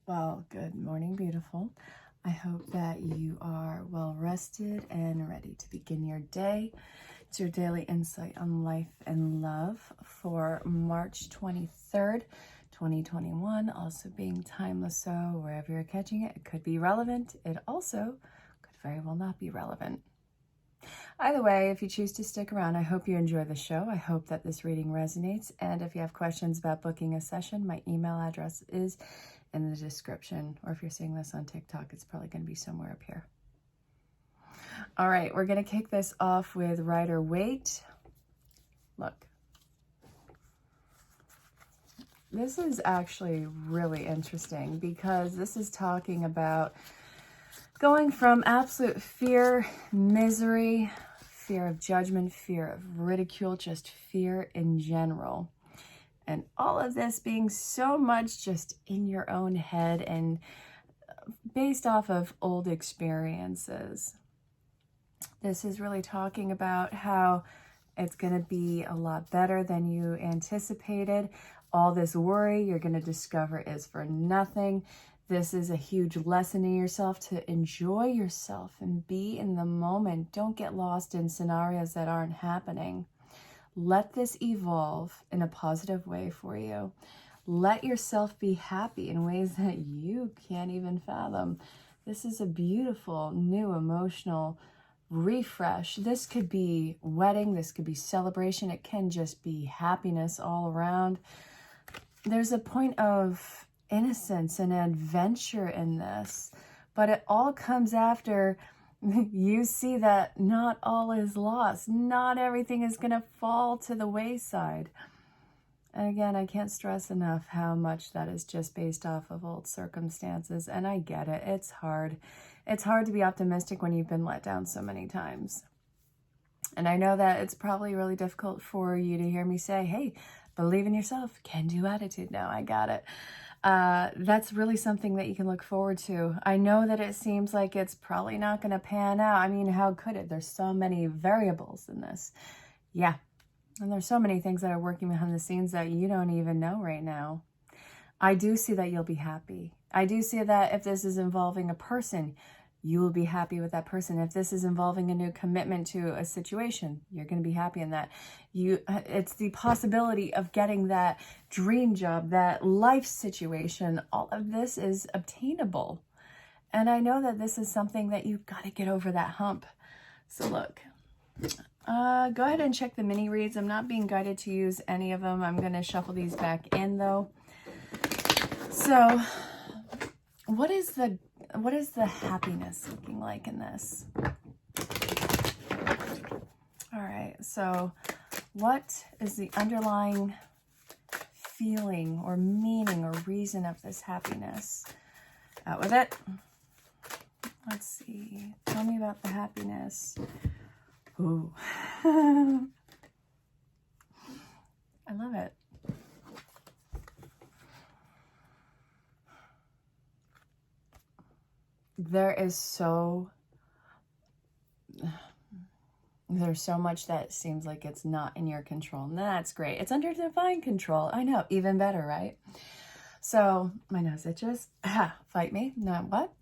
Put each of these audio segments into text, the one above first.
Well, good morning, beautiful. I hope that you are well rested and ready to begin your day. It's your daily insight on life and love for March 23rd, 2021, also being timeless. So wherever you're catching it, it could be relevant. It also could very well not be relevant. Either way, if you choose to stick around, I hope you enjoy the show. I hope that this reading resonates. And if you have questions about booking a session, my email address is in the description. Or if you're seeing this on TikTok, it's probably going to be somewhere up here. All right, we're going to kick this off with Rider-Waite. Look. This is actually really interesting because this is talking about going from absolute fear, misery, fear of judgment, fear of ridicule, just fear in general. And all of this being so much just in your own head and based off of old experiences. This is really talking about how it's going to be a lot better than you anticipated. All this worry you're going to discover is for nothing. This is a huge lesson in yourself to enjoy yourself and be in the moment. Don't get lost in scenarios that aren't happening. Let this evolve in a positive way for you. Let yourself be happy in ways that you can't even fathom. This is a beautiful, new, emotional refresh. This could be wedding. This could be celebration. It can just be happiness all around. There's a point of innocence and adventure in this, but it all comes after you see that not all is lost. Not everything is going to fall to the wayside. And again, I can't stress enough how much that is just based off of old circumstances. And I get it. It's hard. It's hard to be optimistic when you've been let down so many times. And I know that it's probably really difficult for you to hear me say, hey, believe in yourself, can-do attitude. No, I got it. That's really something that you can look forward to. I know that it seems like it's probably not going to pan out. I mean, how could it? There's so many variables in this. Yeah. And there's so many things that are working behind the scenes that you don't even know right now. I do see that you'll be happy. I do see that if this is involving a person, you will be happy with that person. If this is involving a new commitment to a situation, you're going to be happy in that. It's the possibility of getting that dream job, that life situation. All of this is obtainable. And I know that this is something that you've got to get over that hump. So look, go ahead and check the mini reads. I'm not being guided to use any of them. I'm going to shuffle these back in though. So what is the happiness looking like in this? All right, so what is the underlying feeling or meaning or reason of this happiness? Out with it. Let's see. Tell me about the happiness. Ooh. I love it. There's so much that seems like it's not in your control. And that's great. It's under divine control. I know, even better, right? So my nose itches. Fight me. Not what?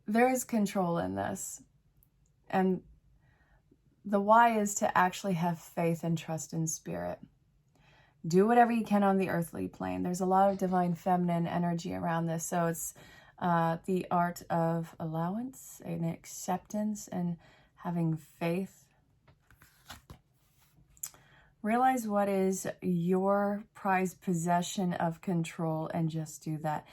There is control in this. And the why is to actually have faith and trust in spirit. Do whatever you can on the earthly plane. There's a lot of divine feminine energy around this. So it's the art of allowance and acceptance and having faith. Realize what is your prized possession of control and just do that.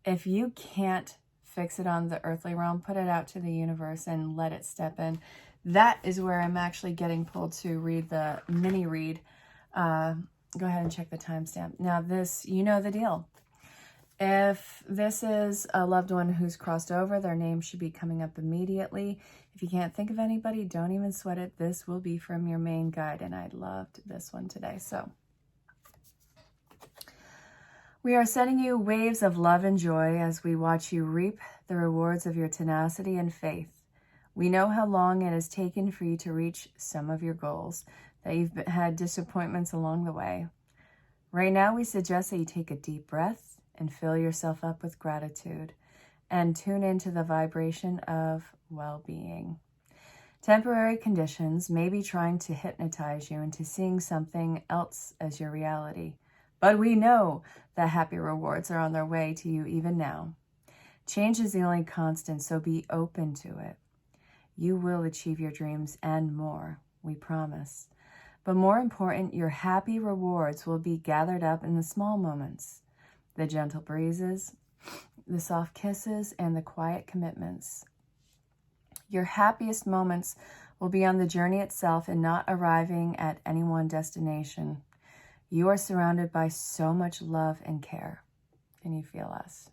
If you can't fix it on the earthly realm, put it out to the universe and let it step in. That is where I'm actually getting pulled to read the mini read. Go ahead and check the timestamp. Now this, you know the deal. If this is a loved one who's crossed over, their name should be coming up immediately. If you can't think of anybody, don't even sweat it. This will be from your main guide, and I loved this one today. So we are sending you waves of love and joy as we watch you reap the rewards of your tenacity and faith. We know how long it has taken for you to reach some of your goals, that you've had disappointments along the way. Right now, we suggest that you take a deep breath and fill yourself up with gratitude and tune into the vibration of well-being. Temporary conditions may be trying to hypnotize you into seeing something else as your reality, but we know that happy rewards are on their way to you even now. Change is the only constant, so be open to it. You will achieve your dreams and more, we promise. But more important, your happy rewards will be gathered up in the small moments, the gentle breezes, the soft kisses, and the quiet commitments. Your happiest moments will be on the journey itself and not arriving at any one destination. You are surrounded by so much love and care. Can you feel us?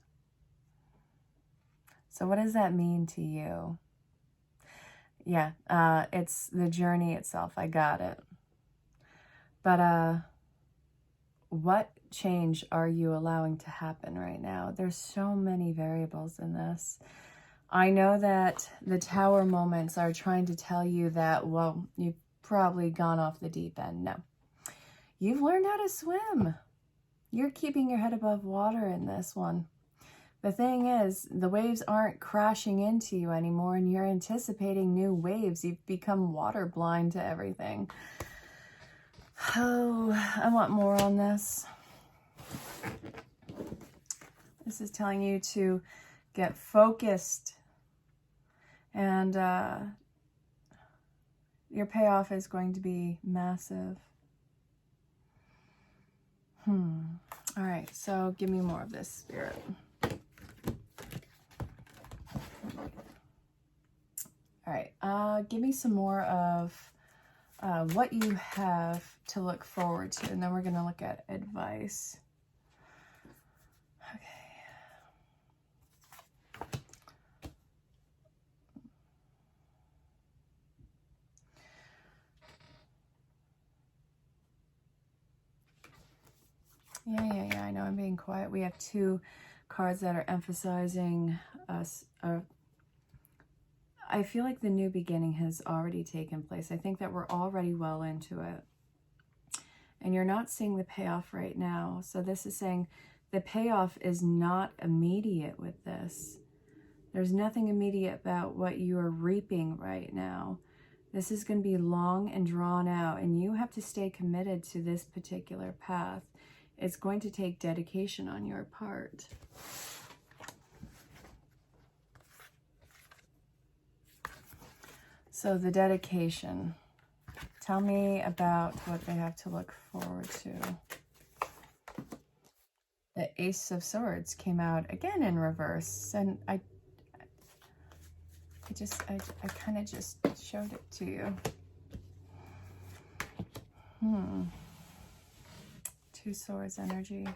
So what does that mean to you? Yeah, it's the journey itself. I got it. But what change are you allowing to happen right now? There's so many variables in this. I know that the tower moments are trying to tell you that, well, you've probably gone off the deep end. No. You've learned how to swim. You're keeping your head above water in this one. The thing is, the waves aren't crashing into you anymore, and you're anticipating new waves. You've become water blind to everything. Oh, I want more on this. This is telling you to get focused, and your payoff is going to be massive. All right, so give me more of this, Spirit. All right, give me some more of what you have to look forward to, and then we're going to look at advice. Okay. Yeah, I know I'm being quiet. We have two cards that are emphasizing us. I feel like the new beginning has already taken place. I think that we're already well into it. And you're not seeing the payoff right now. So this is saying the payoff is not immediate with this. There's nothing immediate about what you are reaping right now. This is going to be long and drawn out, and you have to stay committed to this particular path. It's going to take dedication on your part. So the dedication. Tell me about what they have to look forward to. The Ace of Swords came out again in reverse, and I kind of just showed it to you. Two Swords energy.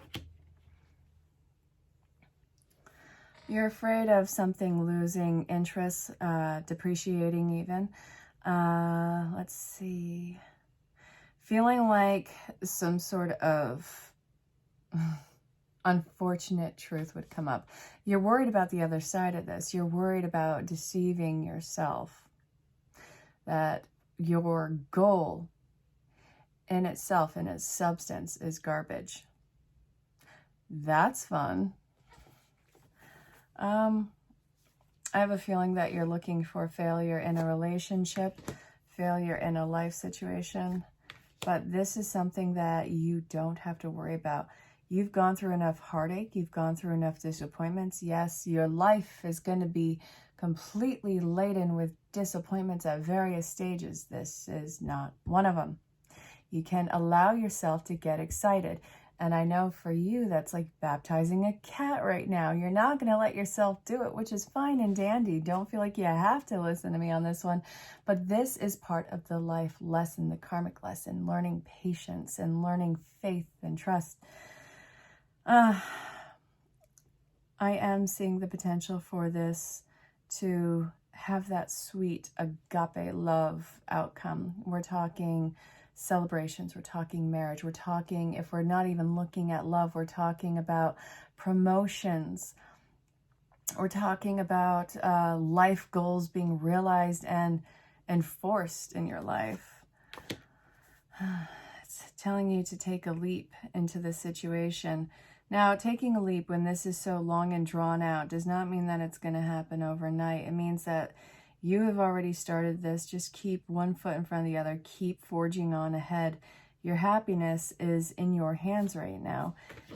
You're afraid of something losing interest, depreciating even. Let's see. Feeling like some sort of unfortunate truth would come up. You're worried about the other side of this. You're worried about deceiving yourself. That your goal in itself, in its substance, is garbage. That's fun. I have a feeling that you're looking for failure in a relationship, failure in a life situation, but this is something that you don't have to worry about. You've gone through enough heartache. You've gone through enough disappointments. Yes, your life is going to be completely laden with disappointments at various stages. This is not one of them. You can allow yourself to get excited. And I know for you, that's like baptizing a cat right now. You're not going to let yourself do it, which is fine and dandy. Don't feel like you have to listen to me on this one. But this is part of the life lesson, the karmic lesson, learning patience and learning faith and trust. I am seeing the potential for this to have that sweet agape love outcome. We're talking celebrations, we're talking marriage, we're talking, if we're not even looking at love, we're talking about promotions, we're talking about life goals being realized and enforced in your life. It's It's telling you to take a leap into the situation. Now, taking a leap when this is so long and drawn out does not mean that it's going to happen overnight. It means that you have already started this. Just keep one foot in front of the other. Keep forging on ahead. Your happiness is in your hands right now,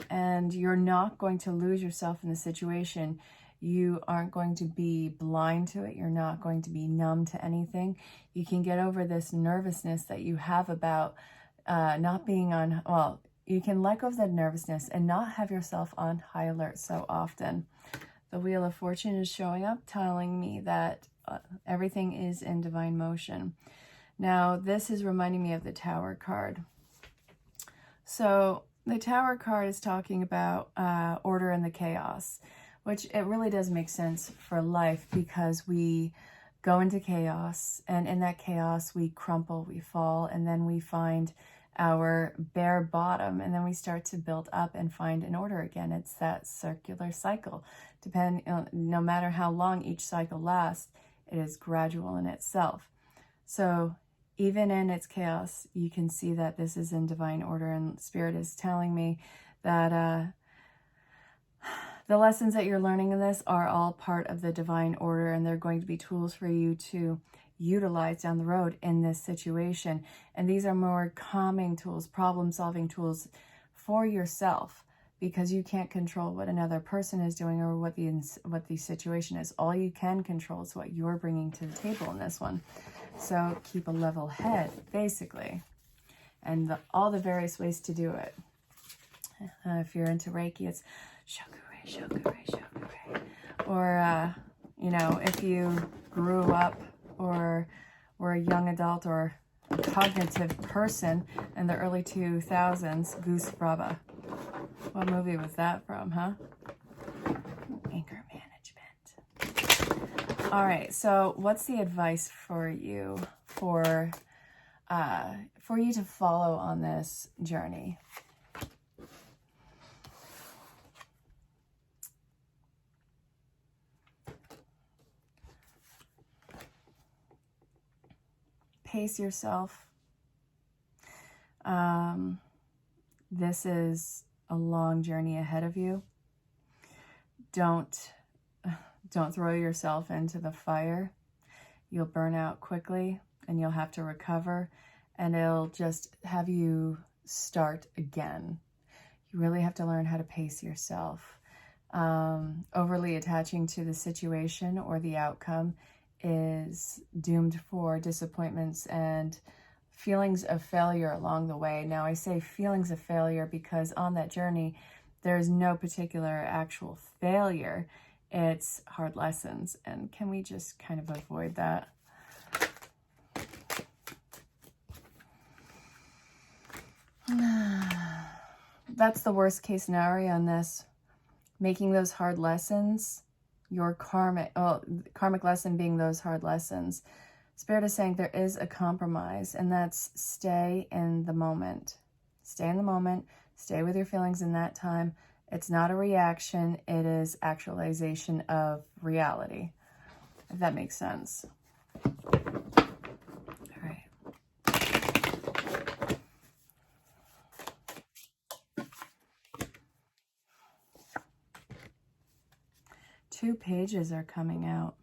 and you're not going to lose yourself in the situation. You aren't going to be blind to it. You're not going to be numb to anything. You can get over this nervousness that you have about not being on, well, you can let go of the nervousness and not have yourself on high alert so often. The Wheel of Fortune is showing up, telling me that everything is in divine motion. Now, this is reminding me of the Tower card. So the Tower card is talking about order in the chaos, which it really does make sense for life, because we go into chaos, and in that chaos we crumple, we fall, and then we find our bare bottom, and then we start to build up and find an order again. It's that circular cycle. No matter how long each cycle lasts, it is gradual in itself. So even in its chaos, you can see that this is in divine order, and Spirit is telling me that the lessons that you're learning in this are all part of the divine order, and they're going to be tools for you to utilize down the road in this situation. And these are more calming tools, problem-solving tools for yourself, because you can't control what another person is doing or what the situation is. All you can control is what you're bringing to the table in this one. So keep a level head, basically, and all the various ways to do it. If you're into Reiki, it's shokure, shokure, shokure. Or, you know, if you grew up or were a young adult or a cognitive person in the early 2000s, Goose Brava. What movie was that from, huh? Anger management. All right, so what's the advice for you for you to follow on this journey? Pace yourself. This is a long journey ahead of you. Don't throw yourself into the fire. You'll burn out quickly, and you'll have to recover, and it'll just have you start again. You really have to learn how to pace yourself. Overly attaching to the situation or the outcome is doomed for disappointments and feelings of failure along the way. Now, I say feelings of failure because on that journey, there's no particular actual failure. It's hard lessons. And can we just kind of avoid that? That's the worst case scenario on this. Making those hard lessons, your karmic lesson being those hard lessons. Spirit is saying there is a compromise, and that's stay in the moment. Stay in the moment. Stay with your feelings in that time. It's not a reaction. It is actualization of reality, if that makes sense. All right. Two pages are coming out.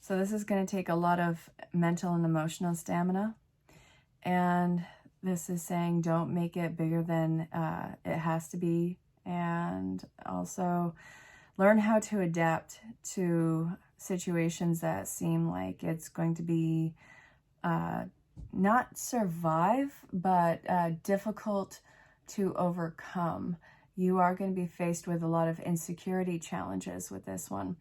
So this is going to take a lot of mental and emotional stamina. And this is saying don't make it bigger than it has to be. And also learn how to adapt to situations that seem like it's going to be not survive, but difficult to overcome. You are going to be faced with a lot of insecurity challenges with this one.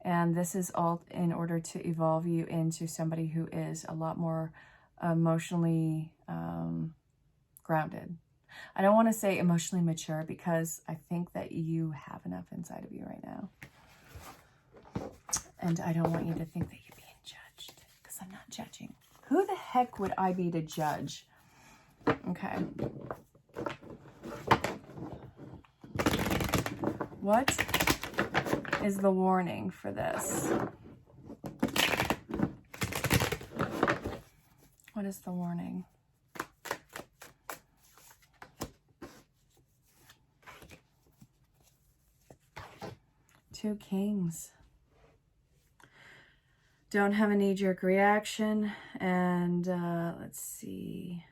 And this is all in order to evolve you into somebody who is a lot more emotionally grounded. I don't want to say emotionally mature, because I think that you have enough inside of you right now. And I don't want you to think that you're being judged, because I'm not judging. Who the heck would I be to judge? Okay. What is the warning for this? What is the warning? Two Kings. Don't have a knee-jerk reaction. And let's see.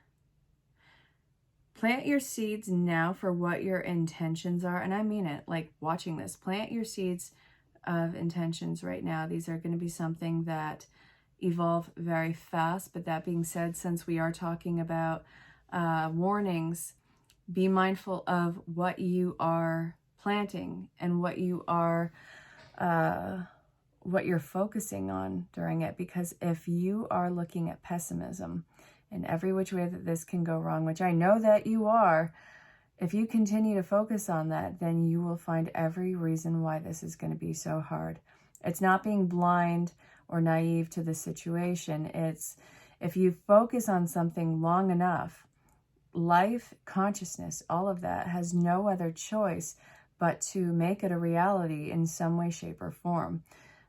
Plant your seeds now for what your intentions are. And I mean it, like watching this. Plant your seeds of intentions right now. These are going to be something that evolve very fast. But that being said, since we are talking about warnings, be mindful of what you are planting and what you are what you're focusing on during it. Because if you are looking at pessimism in every which way that this can go wrong, which I know that you are, if you continue to focus on that, then you will find every reason why this is going to be so hard. It's not being blind or naive to the situation. It's if you focus on something long enough, life, consciousness, all of that has no other choice but to make it a reality in some way, shape, or form.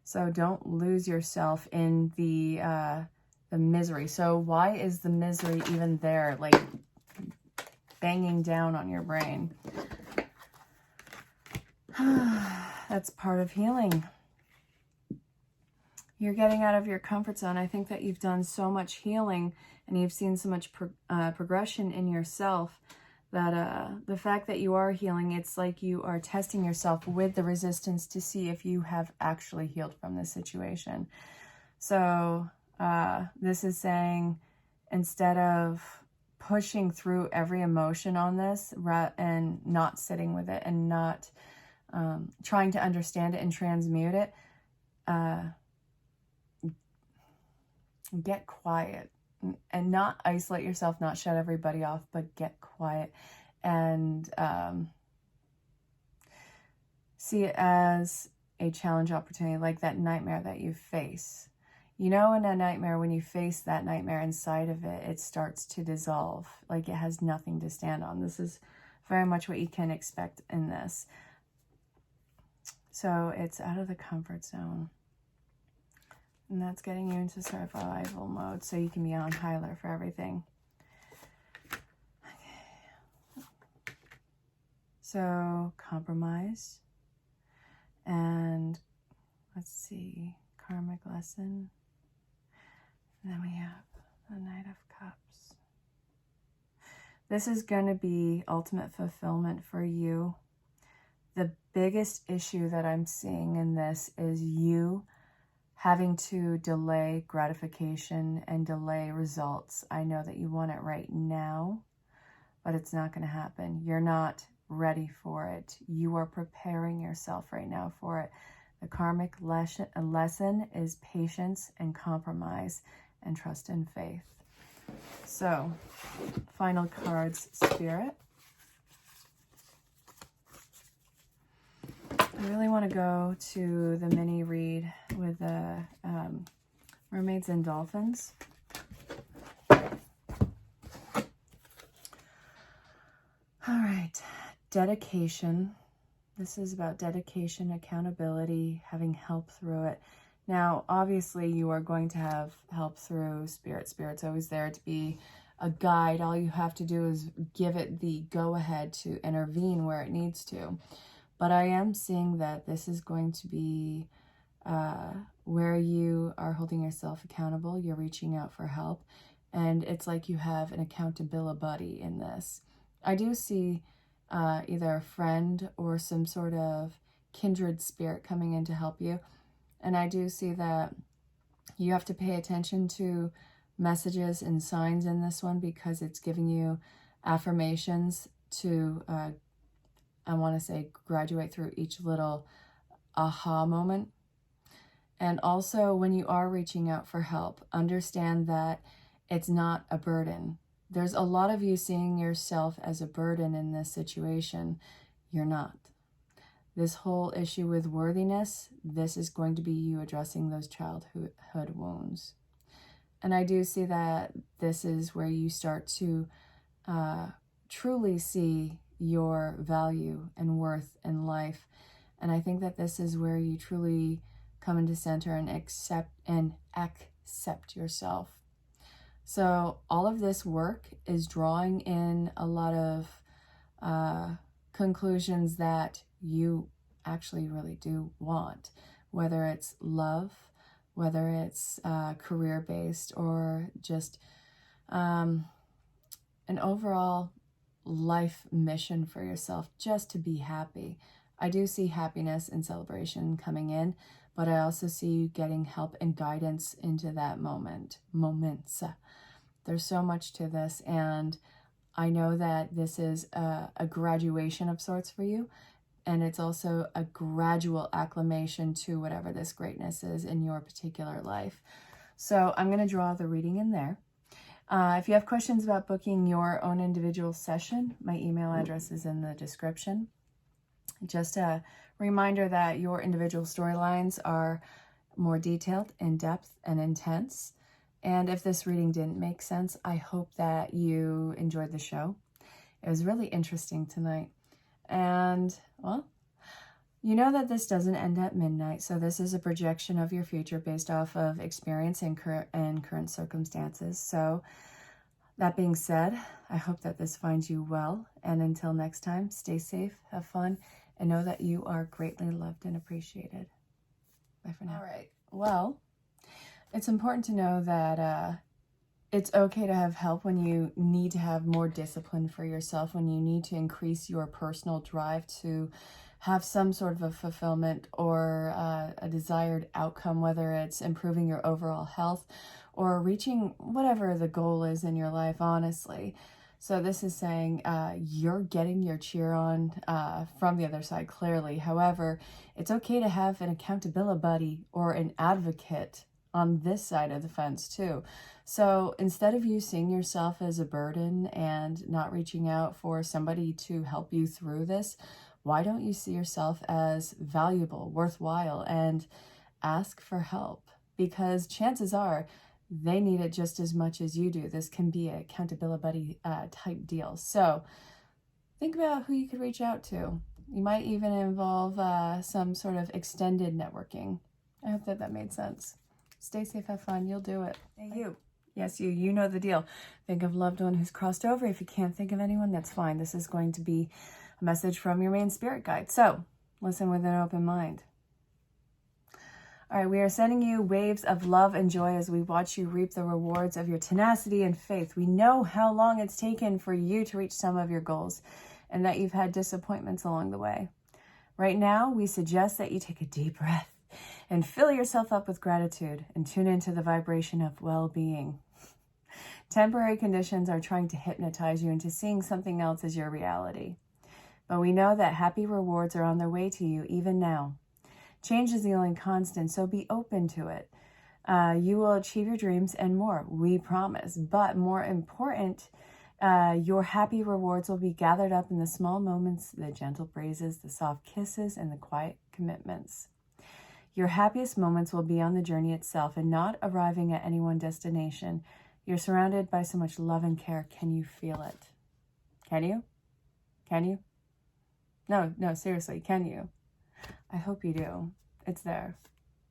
So don't lose yourself in the misery. So why is the misery even there, like banging down on your brain? That's part of healing. You're getting out of your comfort zone. I think that you've done so much healing and you've seen so much progression in yourself that the fact that you are healing, it's like you are testing yourself with the resistance to see if you have actually healed from this situation. So this is saying, instead of pushing through every emotion on this and not sitting with it and not trying to understand it and transmute it, get quiet. And not isolate yourself, not shut everybody off, but get quiet and see it as a challenge opportunity, like that nightmare that you face. You know, in a nightmare, when you face that nightmare inside of it, it starts to dissolve, like it has nothing to stand on. This is very much what you can expect in this. So it's out of the comfort zone. And that's getting you into survival mode so you can be on high alert for everything. Okay. So compromise. And let's see, karmic lesson. And then we have the Knight of Cups. This is going to be ultimate fulfillment for you. The biggest issue that I'm seeing in this is you having to delay gratification and delay results. I know that you want it right now, but it's not going to happen. You're not ready for it. You are preparing yourself right now for it. The karmic lesson is patience and compromise and trust and faith. So, final cards, Spirit. I really want to go to the mini read with the mermaids and dolphins. All right, dedication. This is about dedication, accountability, having help through it. Now, obviously, you are going to have help through Spirit. Spirit's always there to be a guide. All you have to do is give it the go-ahead to intervene where it needs to. But I am seeing that this is going to be where you are holding yourself accountable. You're reaching out for help. And it's like you have an accountability buddy in this. I do see either a friend or some sort of kindred spirit coming in to help you. And I do see that you have to pay attention to messages and signs in this one because it's giving you affirmations to I want to say graduate through each little aha moment. And also when you are reaching out for help, understand that it's not a burden. There's a lot of you seeing yourself as a burden in this situation. You're not. This whole issue with worthiness, this is going to be you addressing those childhood wounds. And I do see that this is where you start to truly see your value and worth in life. And I think that this is where you truly come into center and accept yourself. So all of this work is drawing in a lot of conclusions that you actually really do want, whether it's love, whether it's career-based, or just an overall life mission for yourself, just to be happy. I do see happiness and celebration coming in, but I also see you getting help and guidance into that moments. There's so much to this, and I know that this is a graduation of sorts for you, and it's also a gradual acclimation to whatever this greatness is in your particular life. So I'm going to draw the reading in there. If you have questions about booking your own individual session, my email address is in the description. Just a reminder that your individual storylines are more detailed, in-depth, and intense. And if this reading didn't make sense, I hope that you enjoyed the show. It was really interesting tonight. And, well, you know that this doesn't end at midnight, so this is a projection of your future based off of experience and current circumstances. So, that being said, I hope that this finds you well. And until next time, stay safe, have fun, and know that you are greatly loved and appreciated. Bye for now. All right. Well, it's important to know that it's okay to have help when you need to have more discipline for yourself, when you need to increase your personal drive to have some sort of a fulfillment or a desired outcome, whether it's improving your overall health or reaching whatever the goal is in your life, honestly. So this is saying you're getting your cheer on from the other side, clearly. However, it's okay to have an accountability buddy or an advocate on this side of the fence too. So instead of you seeing yourself as a burden and not reaching out for somebody to help you through this, why don't you see yourself as valuable, worthwhile, and ask for help? Because chances are they need it just as much as you do. This can be an accountability buddy type deal. So think about who you could reach out to. You might even involve some sort of extended networking. I hope that made sense. Stay safe, have fun, you'll do it. Hey, you. Yes, you know the deal. Think of a loved one who's crossed over. If you can't think of anyone, that's fine. This is going to be a message from your main spirit guide. So listen with an open mind. All right, we are sending you waves of love and joy as we watch you reap the rewards of your tenacity and faith. We know how long it's taken for you to reach some of your goals and that you've had disappointments along the way. Right now, we suggest that you take a deep breath and fill yourself up with gratitude and tune into the vibration of well-being. Temporary conditions are trying to hypnotize you into seeing something else as your reality. But we know that happy rewards are on their way to you even now. Change is the only constant, so be open to it. You will achieve your dreams and more, we promise. But more important, your happy rewards will be gathered up in the small moments, the gentle praises, the soft kisses, and the quiet commitments. Your happiest moments will be on the journey itself and not arriving at any one destination. You're surrounded by so much love and care. Can you feel it? Can you? Can you? No, seriously, can you? I hope you do. It's there.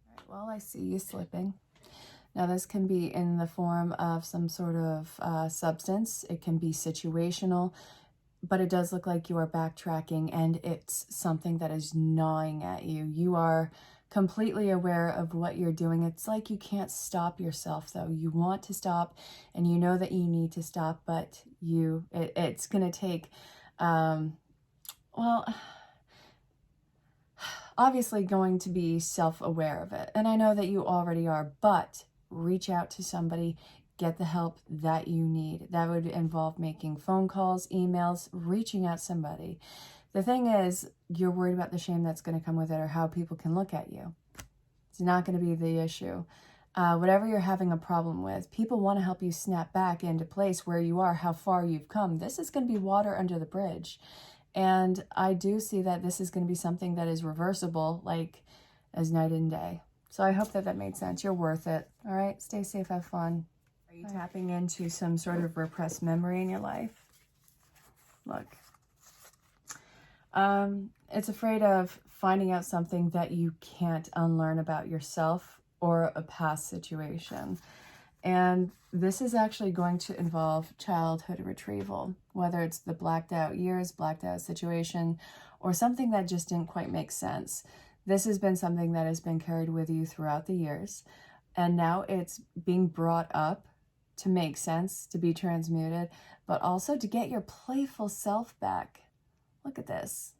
All right, well, I see you slipping. Now, this can be in the form of some sort of substance. It can be situational, but it does look like you are backtracking and it's something that is gnawing at you. You are completely aware of what you're doing. It's like you can't stop yourself, though. You want to stop and you know that you need to stop, but it's going to take, obviously going to be self-aware of it. And I know that you already are, but reach out to somebody, get the help that you need. That would involve making phone calls, emails, reaching out to somebody. The thing is, you're worried about the shame that's going to come with it or how people can look at you. It's not going to be the issue. Whatever you're having a problem with, people want to help you snap back into place where you are, how far you've come. This is going to be water under the bridge. And I do see that this is going to be something that is reversible, like as night and day. So I hope that made sense. You're worth it. All right. Stay safe. Have fun. Are you tapping into some sort of repressed memory in your life? Look. It's afraid of finding out something that you can't unlearn about yourself or a past situation. And this is actually going to involve childhood retrieval, whether it's the blacked out years, blacked out situation, or something that just didn't quite make sense. This has been something that has been carried with you throughout the years, and now it's being brought up to make sense, to be transmuted, but also to get your playful self back. Look at this.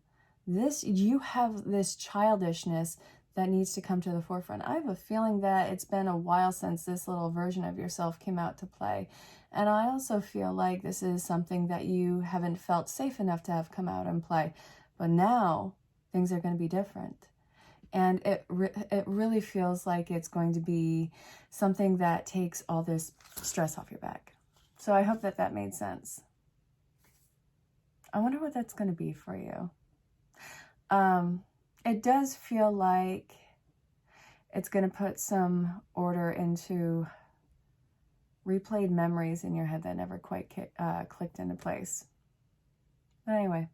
You have this childishness that needs to come to the forefront. I have a feeling that it's been a while since this little version of yourself came out to play. And I also feel like this is something that you haven't felt safe enough to have come out and play. But now things are going to be different. And it really feels like it's going to be something that takes all this stress off your back. So I hope that that made sense. I wonder what that's going to be for you. It does feel like it's going to put some order into replayed memories in your head that never quite clicked into place. But anyway,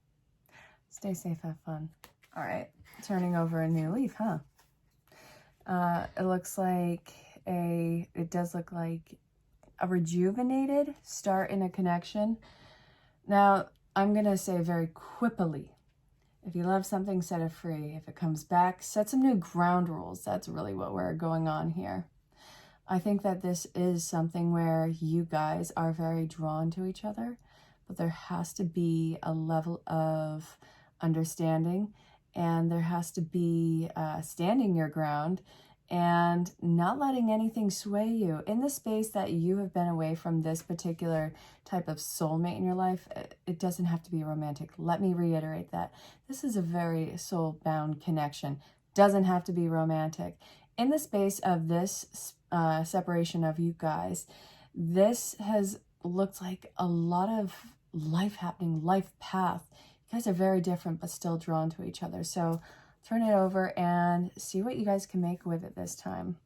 stay safe, have fun. All right, turning over a new leaf, huh? It does look like a rejuvenated start in a connection. Now, I'm going to say very quippily, if you love something, set it free. If it comes back, set some new ground rules. That's really what we're going on here. I think that this is something where you guys are very drawn to each other, but there has to be a level of understanding, and there has to be standing your ground and not letting anything sway you. In the space that you have been away from this particular type of soulmate in your life, it doesn't have to be romantic. Let me reiterate that. This is a very soul-bound connection. Doesn't have to be romantic. In the space of this separation of you guys, this has looked like a lot of life happening, life path. You guys are very different, but still drawn to each other. So turn it over and see what you guys can make with it this time.